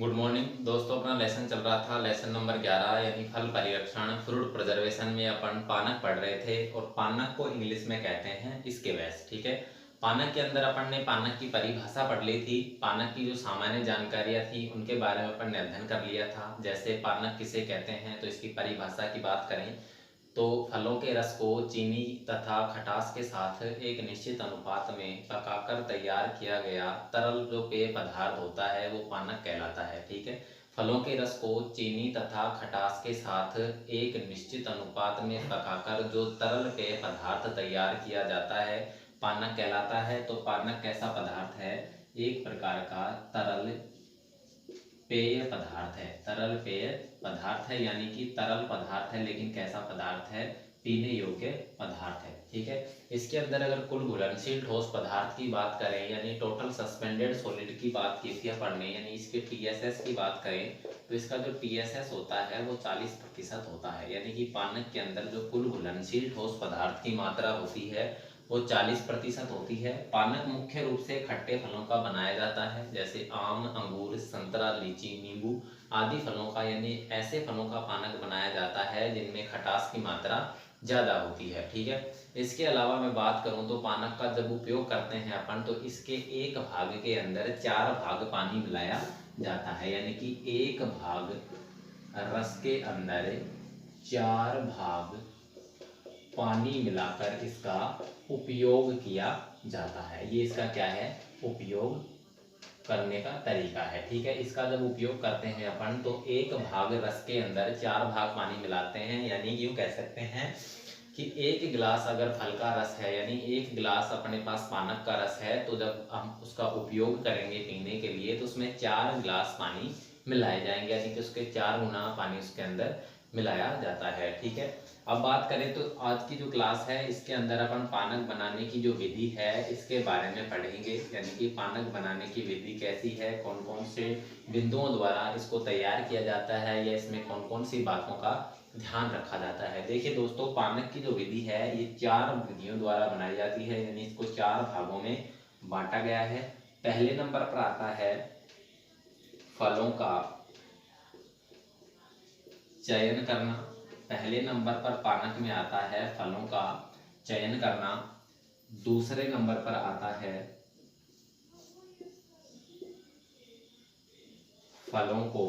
Good morning दोस्तों। अपना lesson चल रहा था, लेसन नंबर 11 यानी फल परिरक्षण, फ्रूट प्रिजर्वेशन में अपन पानक पढ़ रहे थे और पानक को इंग्लिश में कहते हैं इसके वैस। ठीक है, पानक के अंदर अपन ने पानक की परिभाषा पढ़ ली थी। पानक की जो सामान्य जानकारियां थी उनके बारे में अपन ने अध्ययन कर लिया था। जैसे पानक किसे कहते हैं तो इसकी परिभाषा की बात करें तो फलों के रस को चीनी तथा खटास के साथ एक निश्चित अनुपात में पकाकर तैयार किया गया तरल जो पेय पदार्थ होता है वो पानक कहलाता है। ठीक है, फलों के रस को चीनी तथा खटास के साथ एक निश्चित अनुपात में पकाकर जो तरल पेय पदार्थ तैयार किया जाता है पानक कहलाता है। तो पानक कैसा पदार्थ है? एक प्रकार का तरल पेय पदार्थ है। तरल पेय पदार्थ है यानी कि तरल पदार्थ है, लेकिन कैसा पदार्थ है? पीने योग्य पदार्थ है। ठीक है, इसके अंदर अगर कुल घुलनशील ठोस पदार्थ की बात करें यानी टोटल सस्पेंडेड सॉलिड की बात की थी पढ़ने, यानी इसके टीएसएस की बात करें तो इसका जो टीएसएस होता है वो 40% होता है। यानी कि पानक के अंदर जो कुल घुलनशील ठोस पदार्थ की मात्रा होती है वो 40% होती है। पानक मुख्य रूप से खट्टे फलों का बनाया जाता है, जैसे आम, अंगूर, संतरा, लीची, नींबू आदि फलों का, यानी ऐसे फलों का पानक बनाया जाता है जिनमें खटास की मात्रा ज़्यादा होती है। ठीक है, इसके अलावा मैं बात करूं तो पानक का जब उपयोग करते हैं अपन तो इसके एक भाग के अंदर 4 भाग पानी मिलाया जाता है। यानी कि एक भाग रस के अंदर 4 भाग पानी मिलाकर इसका उपयोग किया जाता है। ये इसका क्या है? उपयोग करने का तरीका है। ठीक है, इसका जब उपयोग करते हैं अपन तो एक भाग रस के अंदर 4 भाग पानी मिलाते हैं। यानी यूं कह सकते हैं कि एक गिलास अगर फल का रस है यानी एक गिलास अपने पास पानक का रस है तो जब हम उसका उपयोग करेंगे पीने के लिए तो उसमें 4 गिलास पानी मिलाए जाएंगे, यानी कि उसके 4 गुना पानी उसके अंदर मिलाया जाता है। ठीक है, अब बात करें तो आज की जो क्लास है इसके अंदर अपन पानक बनाने की जो विधि है इसके बारे में पढ़ेंगे। यानी कि पानक बनाने की विधि कैसी है, कौन कौन से बिंदुओं द्वारा इसको तैयार किया जाता है या इसमें कौन कौन सी बातों का ध्यान रखा जाता है। देखिए दोस्तों, पानक की जो विधि है ये 4 विधियों द्वारा बनाई जाती है, यानी इसको 4 भागों में बांटा गया है। पहले नंबर पर आता है फलों का चयन करना। पहले नंबर पर पानक में आता है फलों का चयन करना। दूसरे नंबर पर आता है फलों को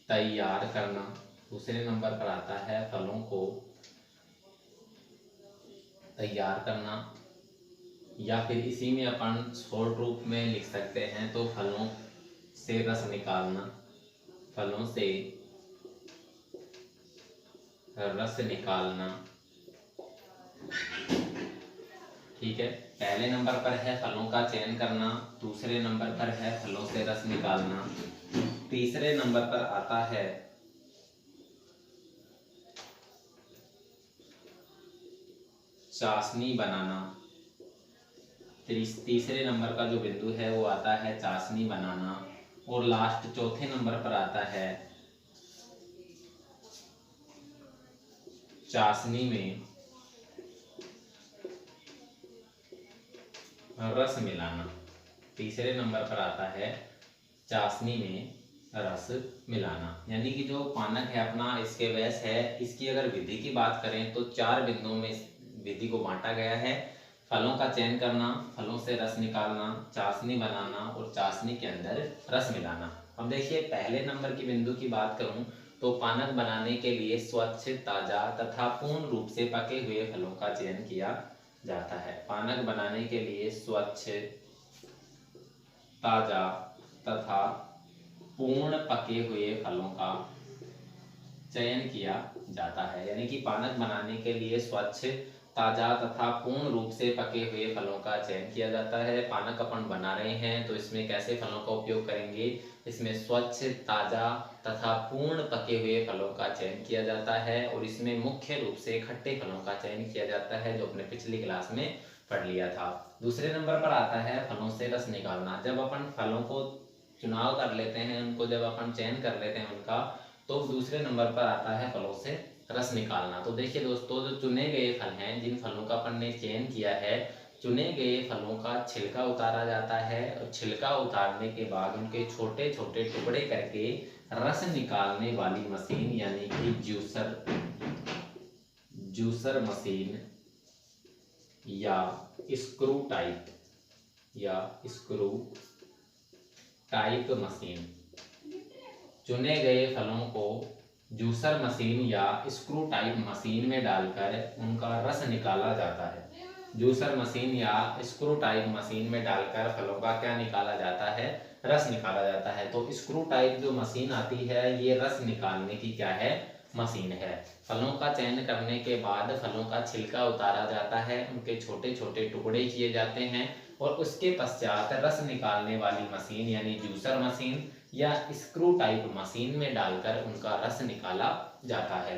तैयार करना। दूसरे नंबर पर आता है फलों को तैयार करना, या फिर इसी में अपन शॉर्ट रूप में लिख सकते हैं तो फलों से रस निकालना। फलों से रस निकालना। ठीक है, पहले नंबर पर है फलों का चयन करना, दूसरे नंबर पर है फलों से रस निकालना, तीसरे नंबर पर आता है चाशनी बनाना। तीसरे नंबर का जो बिंदु है वो आता है चाशनी बनाना। और लास्ट चौथे नंबर पर आता है चाशनी में रस मिलाना। तीसरे नंबर पर आता है चाशनी में रस मिलाना। यानी कि जो पानक है अपना इसके वैस है, इसकी अगर विधि की बात करें तो 4 बिंदुओं में इस विधि को बांटा गया है। फलों का चयन करना, फलों से रस निकालना, चाशनी बनाना और चाशनी के अंदर रस मिलाना। अब देखिए, पहले नंबर की बिंदु की बात करूं तो पानक बनाने के लिए स्वच्छ, ताजा तथा पूर्ण रूप से पके हुए फलों का चयन किया जाता है। पानक बनाने के लिए स्वच्छ, ताजा तथा पूर्ण पके हुए फलों का चयन किया जाता है। यानी कि पानक बनाने के लिए स्वच्छ, ताजा तथा पूर्ण रूप से पके हुए फलों का चयन किया जाता है। पानक अपन बना रहे हैं तो इसमें कैसे फलों का उपयोग करेंगे? इसमें स्वच्छ, ताजा तथा पूर्ण पके हुए फलों का चयन किया जाता है और इसमें मुख्य रूप से खट्टे फलों का चयन किया जाता है, जो अपने पिछली क्लास में पढ़ लिया था। दूसरे नंबर पर आता है फलों से रस निकालना। जब अपन फलों को चुनाव कर लेते हैं, उनको जब अपन चयन कर लेते हैं उनका, तो दूसरे नंबर पर आता है फलों से रस निकालना। तो देखिए दोस्तों, जो चुने गए फल हैं, जिन फलों का अपन ने चयन किया है चुने गए फलों का छिलका उतारा जाता है और छिलका उतारने के बाद उनके छोटे छोटे टुकड़े करके रस निकालने वाली मशीन यानी कि जूसर मशीन या स्क्रू टाइप मशीन। चुने गए फलों को जूसर मशीन या स्क्रू टाइप मशीन में डालकर उनका रस निकाला जाता है। जूसर मशीन या स्क्रू टाइप मशीन में डालकर फलों का क्या निकाला जाता है? रस निकाला जाता है। तो स्क्रू टाइप जो मशीन आती है ये रस निकालने की क्या है? मशीन है। फलों का चयन करने के बाद फलों का छिलका उतारा जाता है, उनके छोटे छोटे टुकड़े किए जाते हैं और उसके पश्चात रस निकालने वाली मशीन यानी जूसर मशीन या स्क्रू टाइप मशीन में डालकर उनका रस निकाला जाता है।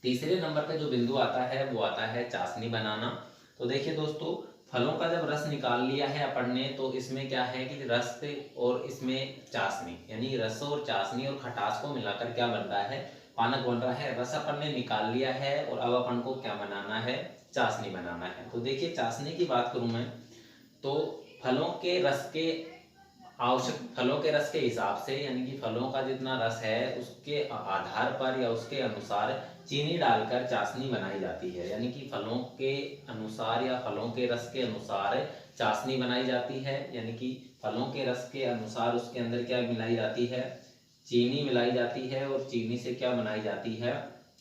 तीसरे नंबर पे जो बिंदु आता है वो आता है चाशनी बनाना। तो देखिए दोस्तों, फलों का जब रस निकाल लिया है अपन ने तो इसमें क्या है कि रस और इसमें चाशनी यानी रस और चाशनी और खटास को मिलाकर क्या बन रहा है? पानक बन रहा है। रस अपन ने निकाल लिया है और अब अपन को क्या बनाना है? चाशनी बनाना है। तो देखिए चाशनी की बात करूं मैं तो फलों के रस के हिसाब से यानी कि फलों का जितना रस है उसके आधार पर या उसके अनुसार चीनी डालकर चाशनी बनाई जाती है। यानी कि फलों के अनुसार या फलों के रस के अनुसार चाशनी बनाई जाती है। यानी कि फलों के रस के अनुसार उसके अंदर क्या मिलाई जाती है? चीनी मिलाई जाती है और चीनी से क्या बनाई जाती है?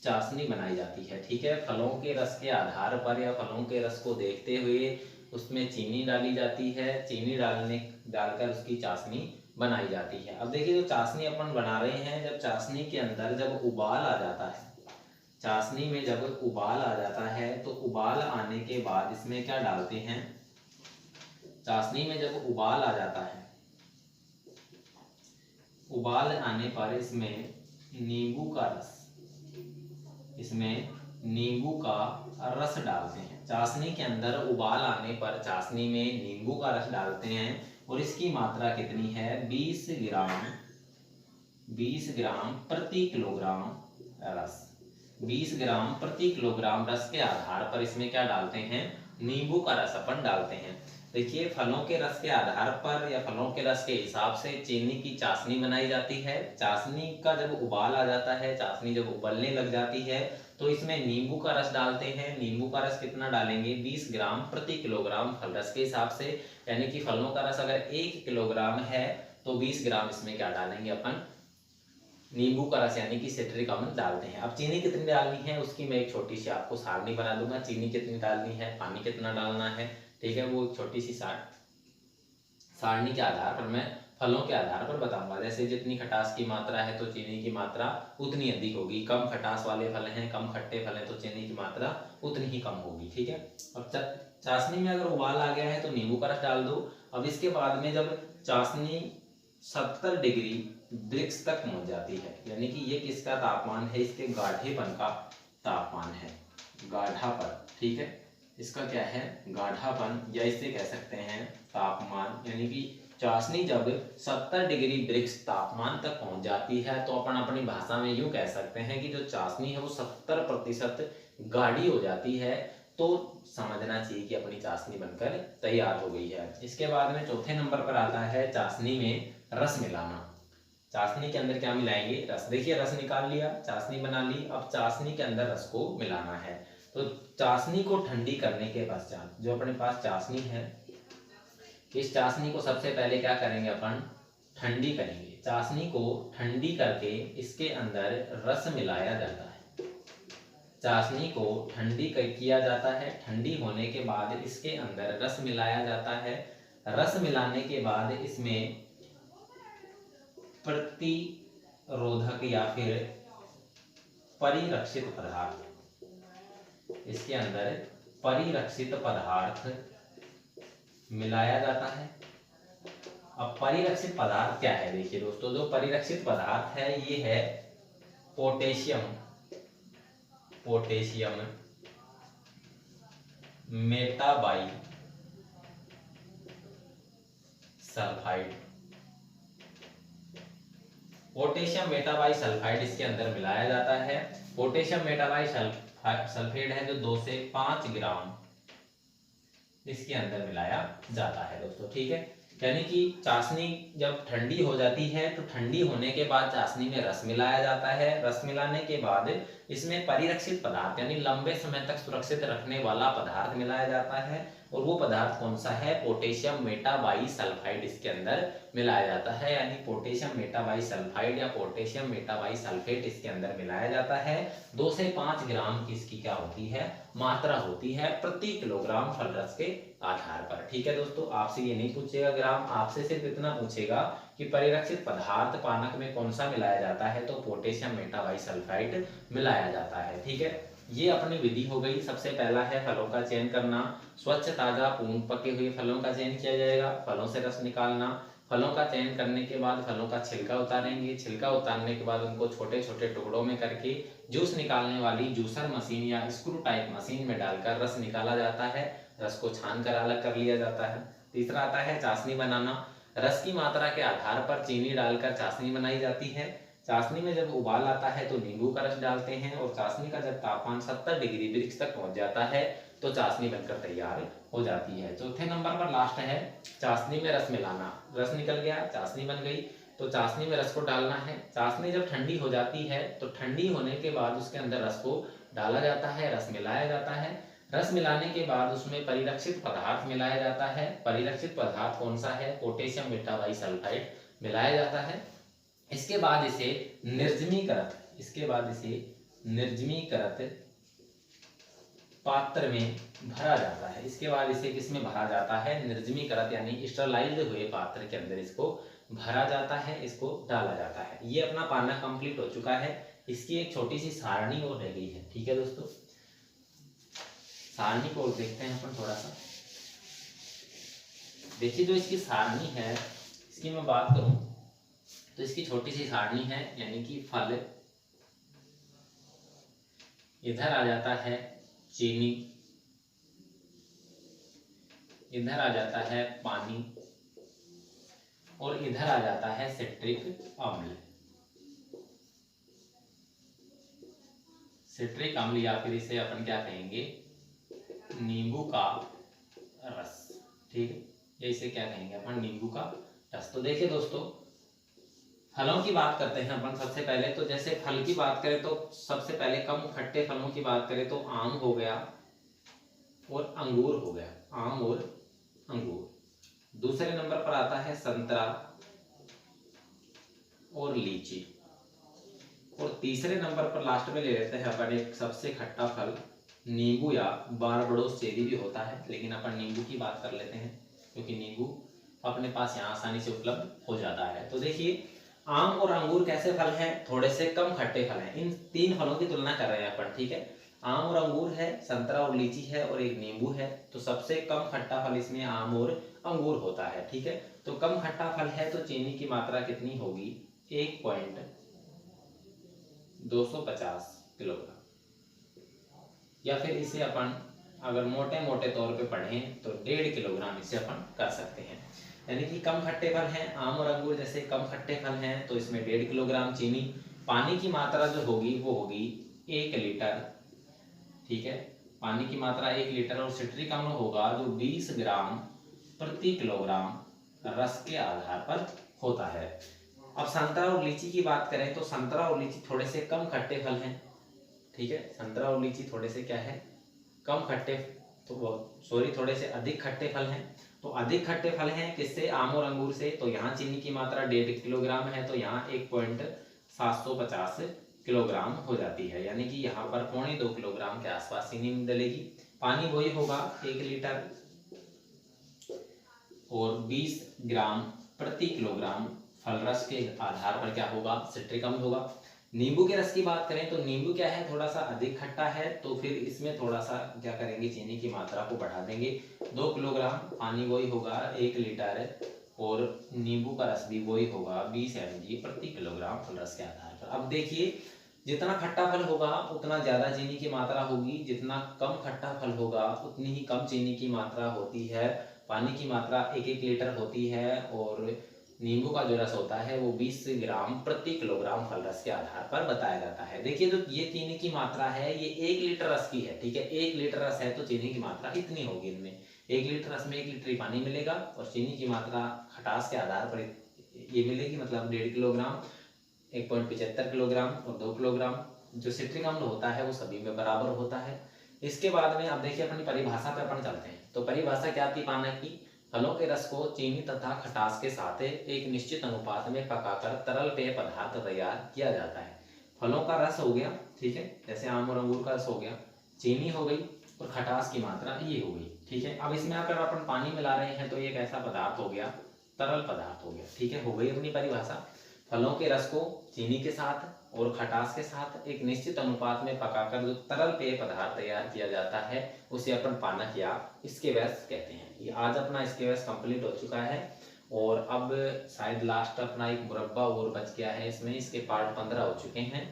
चाशनी बनाई जाती है। ठीक है, फलों के रस के आधार पर या फलों के रस को देखते हुए उसमें चीनी डाली जाती है। चीनी डालकर उसकी चाशनी बनाई जाती है। अब देखिए जो चाशनी अपन बना रहे हैं, जब चाशनी के अंदर जब उबाल आ जाता है, चाशनी में जब उबाल आ जाता है तो उबाल आने के बाद इसमें क्या डालते हैं? चाशनी में जब उबाल आ जाता है, उबाल आने पर इसमें नींबू का रस डालते हैं। चाशनी के अंदर उबाल आने पर चाशनी में नींबू का रस डालते हैं और इसकी मात्रा कितनी है? 20 ग्राम प्रति किलोग्राम रस। 20 ग्राम प्रति किलोग्राम रस के आधार पर इसमें क्या डालते हैं? नींबू का रस अपन डालते हैं। देखिए फलों के रस के आधार पर या फलों के रस के हिसाब से चीनी की चाशनी बनाई जाती है। चाशनी का जब उबाल आ जाता है, चाशनी जब उबलने लग जाती है तो इसमें नींबू का रस डालते हैं। नींबू का रस कितना डालेंगे? 20 ग्राम प्रति किलोग्राम फल रस के हिसाब से। यानी कि फलों का रस अगर 1 किलोग्राम है तो 20 ग्राम इसमें क्या डालेंगे अपन? नींबू का रस यानी कि सिट्रिक अम्ल डालते हैं। अब चीनी कितनी डालनी है उसकी मैं एक छोटी सी आपको सारणी बना दूंगा। चीनी कितनी डालनी है, पानी कितना डालना है, ठीक है, वो छोटी सी सारणी के आधार पर मैं फलों के आधार पर बताऊंगा। जैसे जितनी खटास की मात्रा है तो चीनी की मात्रा उतनी अधिक होगी। कम खटास वाले फल हैं, कम खट्टे फल हैं तो चीनी की मात्रा उतनी ही कम होगी। ठीक है, अब चाशनी में अगर उबाल आ गया है तो नींबू का रस डाल दो। अब इसके बाद में जब चाशनी 70 डिग्री ब्रिक्स तक पहुंच जाती है, यानी कि ये किसका तापमान है? इसके गाढ़ेपन का तापमान है, गाढ़ापन। ठीक है, इसका क्या है? गाढ़ापन, या इसे कह सकते हैं तापमान। यानी कि चाशनी जब 70 डिग्री ब्रिक्स तापमान तक पहुंच जाती है तो अपन अपनी भाषा में यूं कह सकते हैं कि जो चाशनी है वो 70% गाढ़ी हो जाती है। तो समझना चाहिए कि अपनी चाशनी बनकर तैयार हो गई है। इसके बाद में चौथे नंबर पर आता है चाशनी में रस मिलाना। चाशनी के अंदर क्या मिलाएंगे? रस। देखिए रस निकाल लिया, चाशनी बना ली, अब चाशनी के अंदर रस को मिलाना है। तो चाशनी को ठंडी करने के पश्चात जो अपने पास चाशनी है, इस चाशनी को सबसे पहले क्या करेंगे अपन? ठंडी करेंगे। चाशनी को ठंडी करके इसके अंदर रस मिलाया जाता है। चाशनी को ठंडी किया जाता है। ठंडी होने के बाद इसके अंदर रस मिलाया जाता है। रस मिलाने के बाद इसमें प्रतिरोधक या फिर परिरक्षित पदार्थ, इसके अंदर परिरक्षित पदार्थ मिलाया जाता है। अब परिरक्षित पदार्थ क्या है? देखिए दोस्तों, जो परिरक्षित पदार्थ है ये है पोटेशियम मेटाबाई सल्फाइड। पोटेशियम मेटाबाई सल्फाइड इसके अंदर मिलाया जाता है। पोटेशियम मेटाबाई सल्फेट है जो 2 से 5 ग्राम इसके अंदर मिलाया जाता है दोस्तों, ठीक है। यानी कि चाशनी जब ठंडी हो जाती है तो ठंडी होने के बाद चाशनी में रस मिलाया जाता है। रस मिलाने के बाद इसमें परिरक्षित पदार्थ यानी लंबे समय तक सुरक्षित रखने वाला पदार्थ मिलाया जाता है। और वो पदार्थ कौन सा है? पोटेशियम मेटाबाइसल्फाइड इसके अंदर मिलाया जाता है। यानी पोटेशियम मेटाबाइसल्फाइड या पोटेशियम मेटाबाइसल्फेट इसके अंदर मिलाया जाता है। 2 से 5 ग्राम की इसकी क्या होती है? मात्रा होती है प्रति किलोग्राम फल रस के आधार पर, ठीक है दोस्तों। आपसे ये नहीं पूछेगा ग्राम, आपसे सिर्फ इतना पूछेगा कि परिरक्षित पदार्थ पानक में कौन सा मिलाया जाता है, तो पोटेशियम मेटाबाइसल्फाइड मिलाया जाता है, ठीक है। ये अपनी विधि हो गई। सबसे पहला है फलों का चयन करना। स्वच्छ ताजा पूर्ण पके हुए फलों का चयन किया जाएगा। फलों से रस निकालना। फलों का चयन करने के बाद फलों का छिलका उतारेंगे। छिलका उतारने के बाद उनको छोटे छोटे टुकड़ों में करके जूस निकालने वाली जूसर मशीन या स्क्रू टाइप मशीन में डालकर रस निकाला जाता है। रस को छान कर अलग कर लिया जाता है। तीसरा आता है चाशनी बनाना। रस की मात्रा के आधार पर चीनी डालकर चाशनी बनाई जाती है। चाशनी में जब उबाल आता है तो नींबू का रस डालते हैं और चाशनी का जब तापमान 70 डिग्री ब्रिक्स तक पहुंच जाता है तो चाशनी बनकर तैयार हो जाती है। चौथे नंबर पर लास्ट है चाशनी में रस मिलाना। रस निकल गया, चाशनी बन गई, तो चाशनी में रस को डालना है। चाशनी जब ठंडी हो जाती है तो ठंडी होने के बाद उसके अंदर रस को डाला जाता है, रस मिलाया जाता है। रस मिलाने के बाद उसमें परिरक्षित पदार्थ मिलाया जाता है। परिरक्षित पदार्थ कौन सा है? पोटेशियम मेटाबाइसल्फाइड मिलाया जाता है। इसके बाद इसे निर्जमीकृत पात्र में भरा जाता है। इसके बाद इसे किसमें भरा जाता है? निर्जमीकृत यानी स्टरलाइज्ड हुए पात्र के अंदर इसको भरा जाता है, इसको डाला जाता है। ये अपना पानक कंप्लीट हो चुका है। इसकी एक छोटी सी सारणी और रह गई है, ठीक है दोस्तों। सारणी को देखते हैं अपन थोड़ा सा। देखिए जो इसकी सारणी है, इसकी मैं बात करूं तो इसकी छोटी सी सारणी है। यानी कि फल, इधर आ जाता है चीनी, इधर आ जाता है पानी और इधर आ जाता है सिट्रिक अम्ल। सिट्रिक अम्ल या फिर इसे अपन क्या कहेंगे? नींबू का रस, ठीक है। या इसे क्या कहेंगे अपन? नींबू का रस। तो देखिए दोस्तों, फलों की बात करते हैं अपन सबसे पहले। तो जैसे फल की बात करें तो सबसे पहले कम खट्टे फलों की बात करें तो आम हो गया और अंगूर हो गया। आम और अंगूर। दूसरे नंबर पर आता है संतरा और लीची। और तीसरे नंबर पर लास्ट में ले लेते हैं अपन एक सबसे खट्टा फल, नींबू या बारबडोस चेरी भी होता है, लेकिन अपन नींबू की बात कर लेते हैं क्योंकि नींबू अपने पास यहाँ आसानी से उपलब्ध हो जाता है। तो देखिए आम और अंगूर कैसे फल हैं? थोड़े से कम खट्टे फल हैं। इन 3 फलों की तुलना कर रहे हैं अपन, ठीक है। आम और अंगूर है, संतरा और लीची है और एक नींबू है। तो सबसे कम खट्टा फल इसमें आम और अंगूर होता है, ठीक है। तो कम खट्टा फल है तो चीनी की मात्रा कितनी होगी? 1.250 किलोग्राम। या फिर इसे अपन अगर मोटे मोटे तौर पे पढ़ें तो 1.5 किलोग्राम इसे अपन कर सकते हैं। यानी कि कम खट्टे फल हैं, आम और अंगूर जैसे कम खट्टे फल हैं, तो इसमें 1.5 किलोग्राम चीनी। पानी की मात्रा जो होगी वो होगी 1 लीटर, ठीक है। पानी की मात्रा 1 लीटर। और सिट्रिक अम्ल होगा जो 20 ग्राम प्रति किलोग्राम रस के आधार पर होता है। अब संतरा और लीची की बात करें तो संतरा और लीची थोड़े से कम खट्टे फल हैं, ठीक है। संतरा और लीची थोड़े से क्या है? कम खट्टे, तो सॉरी थोड़े से अधिक खट्टे फल हैं। तो अधिक खट्टे फल हैं किससे? आम और अंगूर से। तो यहाँ चीनी की मात्रा 1.5 किलोग्राम है तो यहाँ 1.750 किलोग्राम हो जाती है। यानी कि यहाँ पर 1.25 किलोग्राम के आसपास चीनी डलेगी। पानी वही होगा 1 लीटर और 20 ग्राम प्रति किलोग्राम फल रस के आधार पर क्या होगा? सिट्रिक अम्ल होगा। नींबू के रस की बात करें तो नींबू क्या है? थोड़ा सा अधिक खट्टा है, तो फिर इसमें थोड़ा सा क्या करेंगे? चीनी की मात्रा को बढ़ा देंगे। 2 किलोग्राम। पानी वही होगा 1 लीटर और नींबू का रस भी वही होगा 20 mg प्रति किलोग्राम फल रस के आधार पर। अब देखिए जितना खट्टा फल होगा उतना ज्यादा चीनी की मात्रा होगी, जितना कम खट्टा फल होगा उतनी ही कम चीनी की मात्रा होती है। पानी की मात्रा 1-1 लीटर होती है और नींबू का जो रस होता है वो 20 ग्राम प्रति किलोग्राम फल रस के आधार पर बताया जाता है। देखिए जो ये चीनी की मात्रा है ये 1 लीटर रस की है, ठीक है। 1 लीटर रस है तो चीनी की मात्रा इतनी होगी इनमें। 1 लीटर रस में 1 लीटर ही पानी मिलेगा और चीनी की मात्रा खटास के आधार पर ये मिलेगी, मतलब 1.5 किलोग्राम, 1.75 किलोग्राम और 2 किलोग्राम। जो सिट्रिक अम्ल होता है वो सभी में बराबर होता है। इसके बाद में अब देखिए अपनी परिभाषा पे अपन चलते हैं। तो परिभाषा क्या थी पानक की? फलों के रस को चीनी तथा खटास के साथ एक निश्चित अनुपात में पकाकर तरल पेय पदार्थ तैयार किया जाता है। फलों का रस हो गया, ठीक है, जैसे आम और अंगूर का रस हो गया, चीनी हो गई और खटास की मात्रा ये हो गई, ठीक है। अब इसमें अगर अपन पानी मिला रहे हैं तो ये एक ऐसा पदार्थ हो गया, तरल पदार्थ हो गया, ठीक है। हो गई अपनी परिभाषा। फलों के रस को चीनी के साथ और खटास के साथ एक निश्चित अनुपात में पकाकर जो तरल पेय पदार्थ तैयार किया जाता है उसे अपन पानक या स्क्वैश कहते हैं। ये आज अपना स्क्वैश कंप्लीट हो चुका है और अब शायद लास्ट अपना एक मुरब्बा और बच गया है इसमें। इसके पार्ट 15 हो चुके हैं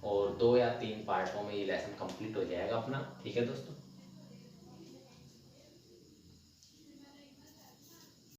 और 2 या 3 पार्टों में ये लेसन कंप्लीट हो जाएगा अपना, ठीक है दोस्तों।